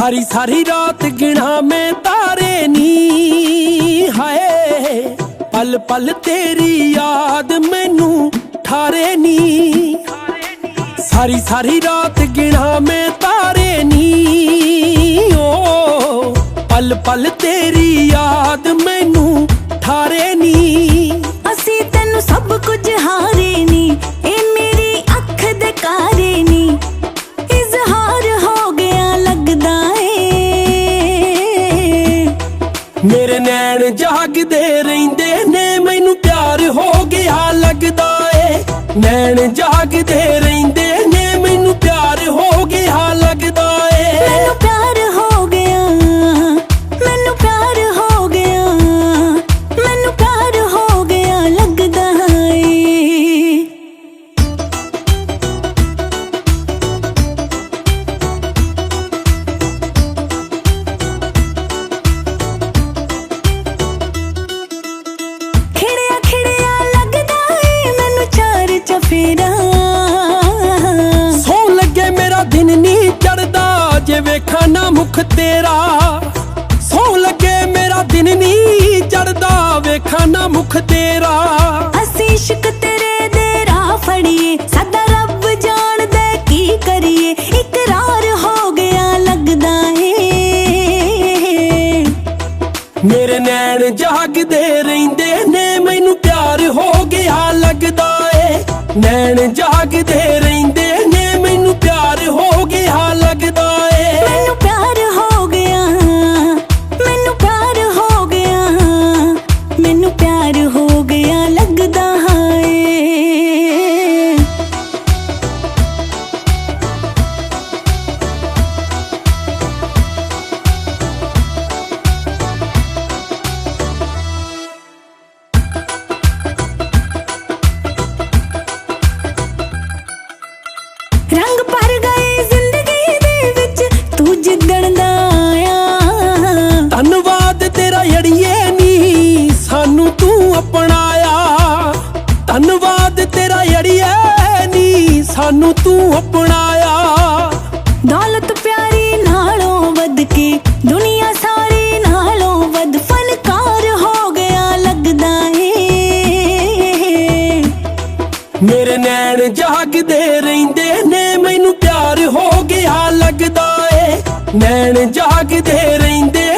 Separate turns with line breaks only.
सारी सारी रात गिना मैं तारे नी, हाय पल पल तेरी याद मैनू ठारे नी। सारी सारी रात गिना मैं तारे नी, ओ पल पल तेरी याद मैनू ठारे नी।
असी तैनू सब कुछ हारे नी, ए मेरी अख दे कारे नी। इजहार हो गया लगदा
मेरे नैन जागदे रहिंदे ने, मैनू प्यार हो गया लगदा ए। नैन जागदे रहिंदे ने, मैनू प्यार हो गया लगदा ए।
मैनू प्यार हो गया, मैनू प्यार हो गया, मैनू प्यार हो गया लगदा फेरा।
सौ लगे मेरा दिन नी चढ़दा जे वेखा ना मुख तेरा। सौ लगे मेरा दिन नी चढ़दा वेखा ना मुख तेरा।
असी इश्क तेरे दे राह फड़िए, सादा रब जान दे की करिए। इकरार हो गया लगदा
मेरे नैन जागदे रहिंदे ने, मैनू प्यार हो गया लगदा ए। नैन जागदे रहिंदे ने, मैनू प्यार हो गया लगदा ए।
मैनू प्यार हो गया, मैनू प्यार हो गया, मैनू प्यार हो गया लगदा रंग भर गए जिंदगी दे विच तू जिद्दण दा आया।
धन्नवाद तेरा अड़िए नी सानू तू अपनाया। धन्नवाद तेरा अड़िए नी सानू तू अपनाया।
दौलत प्यारी नालों वध के दुनिया सारी नालों वध फनकार हो गया लगदा
मेरे नैन जागदे रहिंदे ने, मैनू प्यार हो गया लगदा ए। नैन जागदे रहिंदे